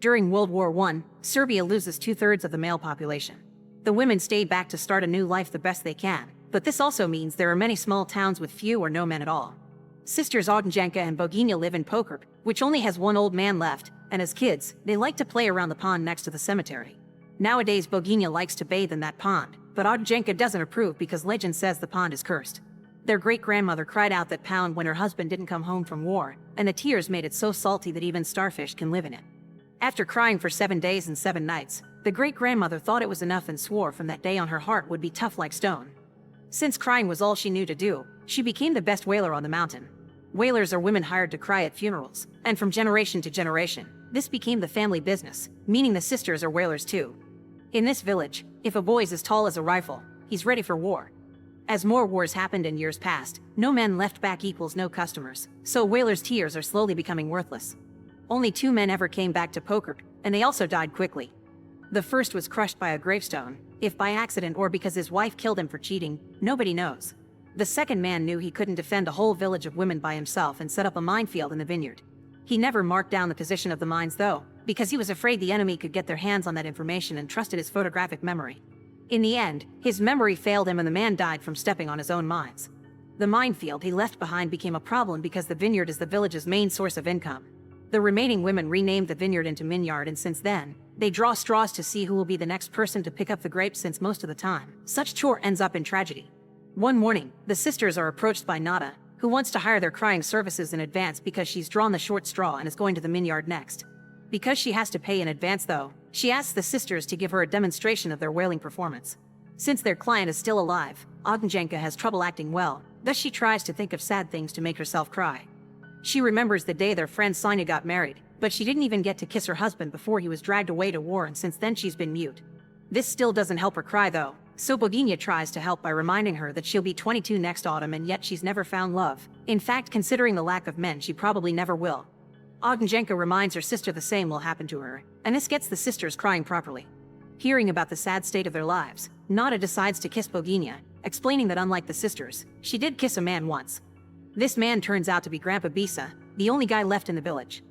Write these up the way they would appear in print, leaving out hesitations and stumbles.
During World War I, Serbia loses 2/3 of the male population. The women stay back to start a new life the best they can, but this also means there are many small towns with few or no men at all. Sisters Ognijenka and Bogina live in Pokrip, which only has one old man left, and as kids, they like to play around the pond next to the cemetery. Nowadays Bogina likes to bathe in that pond, but Ognijenka doesn't approve because legend says the pond is cursed. Their great-grandmother cried out that pond when her husband didn't come home from war, and the tears made it so salty that even starfish can live in it. After crying for 7 days and 7 nights, the great-grandmother thought it was enough and swore from that day on her heart would be tough like stone. Since crying was all she knew to do, she became the best wailer on the mountain. Wailers are women hired to cry at funerals, and from generation to generation, this became the family business, meaning the sisters are wailers too. In this village, if a boy is as tall as a rifle, he's ready for war. As more wars happened in years past, no men left back equals no customers, so wailers' tears are slowly becoming worthless. Only 2 men ever came back to Pokrip, and they also died quickly. The first was crushed by a gravestone, if by accident or because his wife killed him for cheating, nobody knows. The second man knew he couldn't defend a whole village of women by himself and set up a minefield in the vineyard. He never marked down the position of the mines though, because he was afraid the enemy could get their hands on that information and trusted his photographic memory. In the end, his memory failed him and the man died from stepping on his own mines. The minefield he left behind became a problem because the vineyard is the village's main source of income. The remaining women renamed the vineyard into Minyard, and since then, they draw straws to see who will be the next person to pick up the grapes, since most of the time, such chore ends up in tragedy. One morning, the sisters are approached by Nada, who wants to hire their crying services in advance because she's drawn the short straw and is going to the Minyard next. Because she has to pay in advance though, she asks the sisters to give her a demonstration of their wailing performance. Since their client is still alive, Ognijenka has trouble acting well, thus she tries to think of sad things to make herself cry. She remembers the day their friend Sonia got married, but she didn't even get to kiss her husband before he was dragged away to war, and since then she's been mute. This still doesn't help her cry though, so Bogina tries to help by reminding her that she'll be 22 next autumn, and yet she's never found love. In fact, considering the lack of men, she probably never will. Ognijenka reminds her sister the same will happen to her, and this gets the sisters crying properly. Hearing about the sad state of their lives, Nada decides to kiss Bogina, explaining that unlike the sisters, she did kiss a man once. This man turns out to be Grandpa Bisa, the only guy left in the village.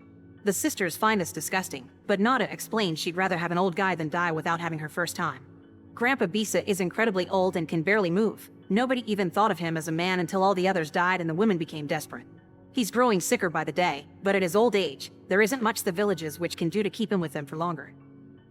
The sisters find this disgusting, but Nada explains she'd rather have an old guy than die without having her first time. Grandpa Bisa is incredibly old and can barely move. Nobody even thought of him as a man until all the others died and the women became desperate. He's growing sicker by the day, but at his old age, there isn't much the villages which can do to keep him with them for longer.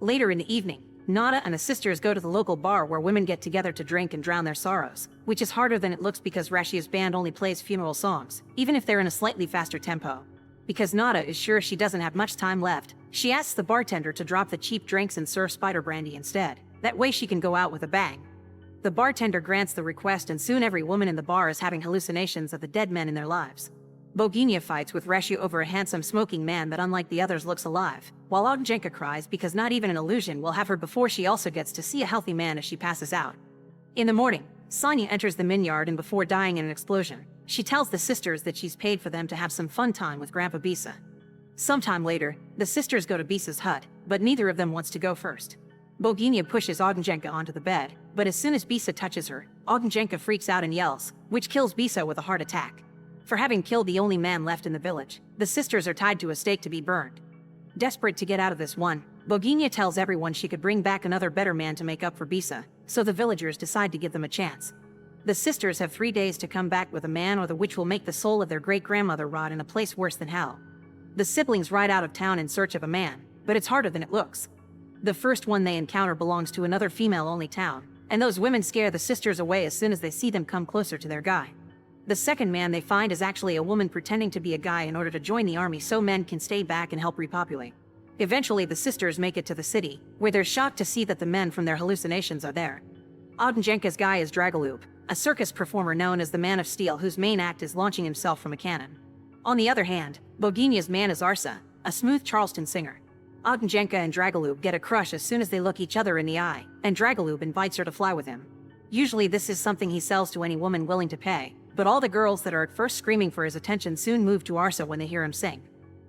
Later in the evening, Nada and the sisters go to the local bar where women get together to drink and drown their sorrows, which is harder than it looks because Rashia's band only plays funeral songs, even if they're in a slightly faster tempo. Because Nada is sure she doesn't have much time left, she asks the bartender to drop the cheap drinks and serve spider brandy instead. That way she can go out with a bang. The bartender grants the request, and soon every woman in the bar is having hallucinations of the dead men in their lives. Bogina fights with Rashia over a handsome smoking man that unlike the others looks alive, while Ognijenka cries because not even an illusion will have her before she also gets to see a healthy man as she passes out. In the morning, Sonia enters the Minyard, and before dying in an explosion, she tells the sisters that she's paid for them to have some fun time with Grandpa Bisa. Sometime later, the sisters go to Bisa's hut, but neither of them wants to go first. Bogina pushes Ognijenka onto the bed, but as soon as Bisa touches her, Ognijenka freaks out and yells, which kills Bisa with a heart attack. For having killed the only man left in the village, the sisters are tied to a stake to be burned. Desperate to get out of this one, Bogina tells everyone she could bring back another better man to make up for Bisa, so the villagers decide to give them a chance. The sisters have 3 days to come back with a man, or the witch will make the soul of their great-grandmother rot in a place worse than hell. The siblings ride out of town in search of a man, but it's harder than it looks. The first one they encounter belongs to another female-only town, and those women scare the sisters away as soon as they see them come closer to their guy. The second man they find is actually a woman pretending to be a guy in order to join the army so men can stay back and help repopulate. Eventually the sisters make it to the city, where they're shocked to see that the men from their hallucinations are there. Ognijenka's guy is Dragolub, a circus performer known as the Man of Steel, whose main act is launching himself from a cannon. On the other hand, Bogina's man is Arsa, a smooth Charleston singer. Ognijenka and Dragolub get a crush as soon as they look each other in the eye, and Dragolub invites her to fly with him. Usually this is something he sells to any woman willing to pay, but all the girls that are at first screaming for his attention soon move to Arsa when they hear him sing.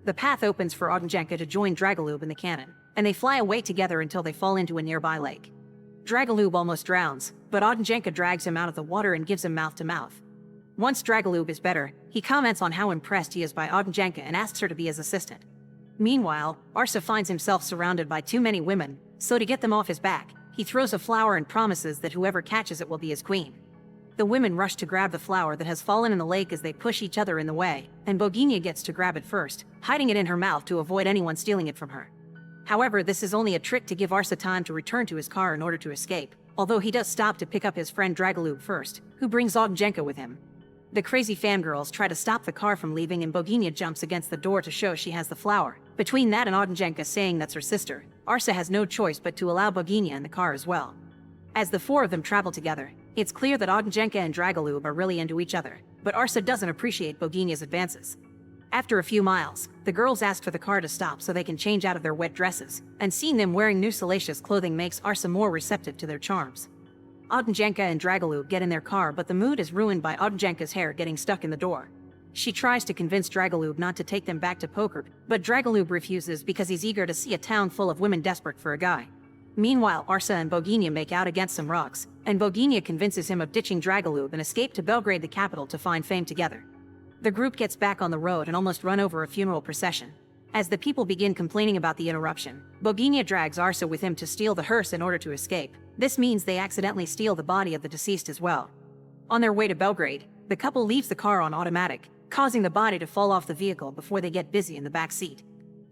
The path opens for Ognijenka to join Dragolub in the cannon, and they fly away together until they fall into a nearby lake. Dragolub almost drowns, but Ognijenka drags him out of the water and gives him mouth-to-mouth. Once Dragolub is better, he comments on how impressed he is by Ognijenka and asks her to be his assistant. Meanwhile, Arsa finds himself surrounded by too many women, so to get them off his back, he throws a flower and promises that whoever catches it will be his queen. The women rush to grab the flower that has fallen in the lake as they push each other in the way, and Boginia gets to grab it first, hiding it in her mouth to avoid anyone stealing it from her. However, this is only a trick to give Arsa time to return to his car in order to escape, although he does stop to pick up his friend Dragalub first, who brings Ognjenka with him. The crazy fangirls try to stop the car from leaving and Boginia jumps against the door to show she has the flower. Between that and Ognjenka saying that's her sister, Arsa has no choice but to allow Boginia in the car as well. As the four of them travel together, it's clear that Ognjenka and Dragalub are really into each other, but Arsa doesn't appreciate Boginia's advances. After a few miles, the girls ask for the car to stop so they can change out of their wet dresses, and seeing them wearing new salacious clothing makes Arsa more receptive to their charms. Ognjenka and Dragalub get in their car, but the mood is ruined by Ognjenka's hair getting stuck in the door. She tries to convince Dragalub not to take them back to Poker, but Dragalub refuses because he's eager to see a town full of women desperate for a guy. Meanwhile, Arsa and Boginia make out against some rocks, and Boginia convinces him of ditching Dragalub and escape to Belgrade, the capital, to find fame together. The group gets back on the road and almost run over a funeral procession. As the people begin complaining about the interruption, Boginia drags Arsa with him to steal the hearse in order to escape. This means they accidentally steal the body of the deceased as well. On their way to Belgrade, the couple leaves the car on automatic, causing the body to fall off the vehicle before they get busy in the back seat.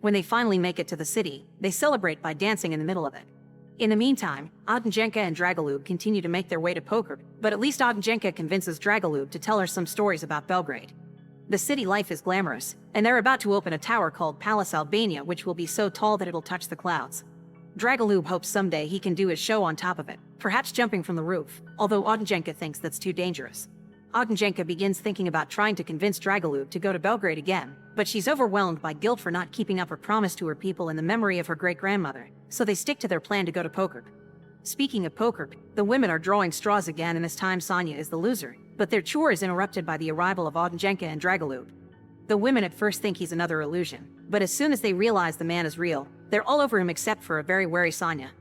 When they finally make it to the city, they celebrate by dancing in the middle of it. In the meantime, Ognjenka and Dragalub continue to make their way to Poker, but at least Ognjenka convinces Dragalub to tell her some stories about Belgrade. The city life is glamorous, and they're about to open a tower called Palace Albania, which will be so tall that it'll touch the clouds. Dragalub hopes someday he can do his show on top of it, perhaps jumping from the roof, although Ognjenka thinks that's too dangerous. Ognjenka begins thinking about trying to convince Dragalub to go to Belgrade again, but she's overwhelmed by guilt for not keeping up her promise to her people in the memory of her great-grandmother, so they stick to their plan to go to Poker. Speaking of Poker, the women are drawing straws again, and this time Sonia is the loser, but their chore is interrupted by the arrival of Ognjenka and Dragalub. The women at first think he's another illusion, but as soon as they realize the man is real, they're all over him except for a very wary Sonia.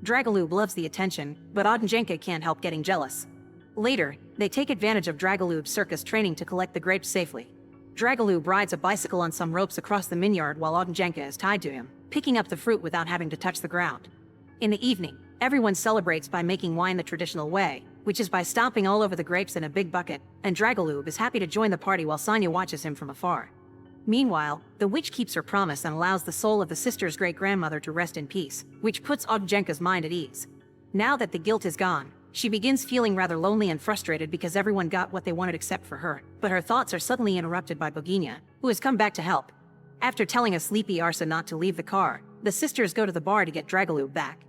Dragalub loves the attention, but Ognjenka can't help getting jealous. Later, they take advantage of Dragalub's circus training to collect the grapes safely. Dragalub rides a bicycle on some ropes across the vineyard while Ognjenka is tied to him, picking up the fruit without having to touch the ground. In the evening, everyone celebrates by making wine the traditional way, which is by stomping all over the grapes in a big bucket, and Dragalub is happy to join the party while Sonia watches him from afar. Meanwhile, the witch keeps her promise and allows the soul of the sister's great-grandmother to rest in peace, which puts Ognjenka's mind at ease. Now that the guilt is gone, she begins feeling rather lonely and frustrated because everyone got what they wanted except for her, but her thoughts are suddenly interrupted by Boginia, who has come back to help. After telling a sleepy Arsa not to leave the car, the sisters go to the bar to get Dragalub back.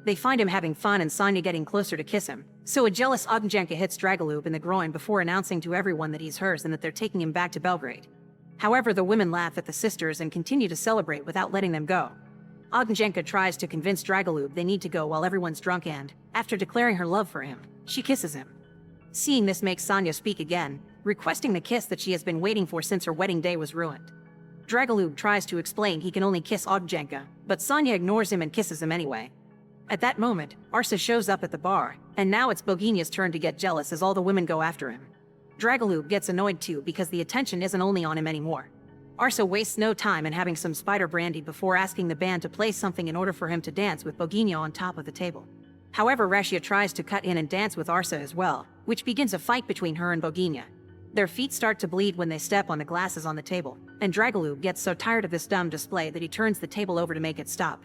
They find him having fun and Sonia getting closer to kiss him, so a jealous Ognjenka hits Dragalub in the groin before announcing to everyone that he's hers and that they're taking him back to Belgrade. However, the women laugh at the sisters and continue to celebrate without letting them go. Ognjenka tries to convince Dragalub they need to go while everyone's drunk and, after declaring her love for him, she kisses him. Seeing this makes Sonia speak again, requesting the kiss that she has been waiting for since her wedding day was ruined. Dragalub tries to explain he can only kiss Ognjenka, but Sonia ignores him and kisses him anyway. At that moment, Arsa shows up at the bar, and now it's Boginia's turn to get jealous as all the women go after him. Dragalub gets annoyed too because the attention isn't only on him anymore. Arsa wastes no time in having some spider brandy before asking the band to play something in order for him to dance with Boginia on top of the table. However, Rashia tries to cut in and dance with Arsa as well, which begins a fight between her and Boginia. Their feet start to bleed when they step on the glasses on the table, and Dragalub gets so tired of this dumb display that he turns the table over to make it stop.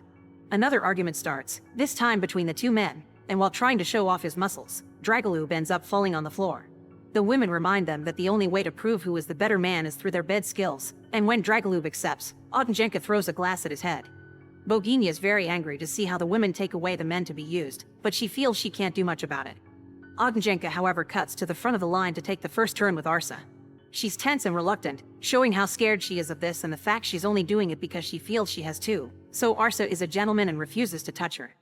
Another argument starts, this time between the two men, and while trying to show off his muscles, Dragalub ends up falling on the floor. The women remind them that the only way to prove who is the better man is through their bed skills, and when Dragalub accepts, Ognjenka throws a glass at his head. Boginia is very angry to see how the women take away the men to be used, but she feels she can't do much about it. Ognjenka, however, cuts to the front of the line to take the first turn with Arsa. She's tense and reluctant, showing how scared she is of this and the fact she's only doing it because she feels she has to, so Arsa is a gentleman and refuses to touch her.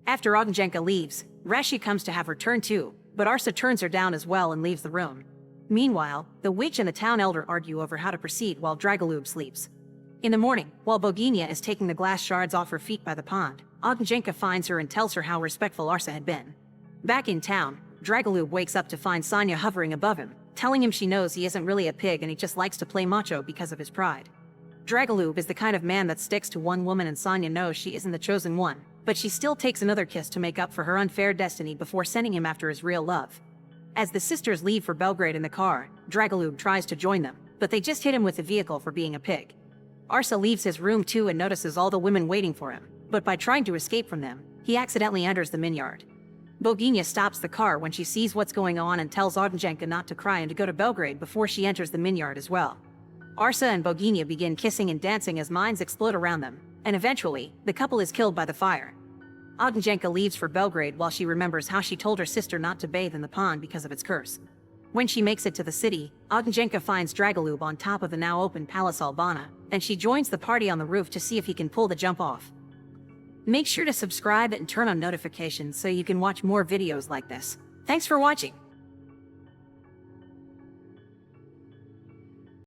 After Ognjenka leaves, Rashia comes to have her turn too, but Arsa turns her down as well and leaves the room. Meanwhile, the witch and the town elder argue over how to proceed while Dragalub sleeps. In the morning, while Boginia is taking the glass shards off her feet by the pond, Ognjenka finds her and tells her how respectful Arsa had been. Back in town, Dragalub wakes up to find Sonia hovering above him, telling him she knows he isn't really a pig and he just likes to play macho because of his pride. Dragaloob is the kind of man that sticks to one woman, and Sonya knows she isn't the chosen one, but she still takes another kiss to make up for her unfair destiny before sending him after his real love. As the sisters leave for Belgrade in the car, Dragaloob tries to join them, but they just hit him with the vehicle for being a pig. Arsa leaves his room too and notices all the women waiting for him, but by trying to escape from them, he accidentally enters the minyard. Boginia stops the car when she sees what's going on and tells Ognjenka not to cry and to go to Belgrade before she enters the minyard as well. Arsa and Boginia begin kissing and dancing as mines explode around them, and eventually, the couple is killed by the fire. Ognjenka leaves for Belgrade while she remembers how she told her sister not to bathe in the pond because of its curse. When she makes it to the city, Ognjenka finds Dragaloob on top of the now open Palace Albana, and she joins the party on the roof to see if he can pull the jump off. Make sure to subscribe and turn on notifications so you can watch more videos like this. Thanks for watching!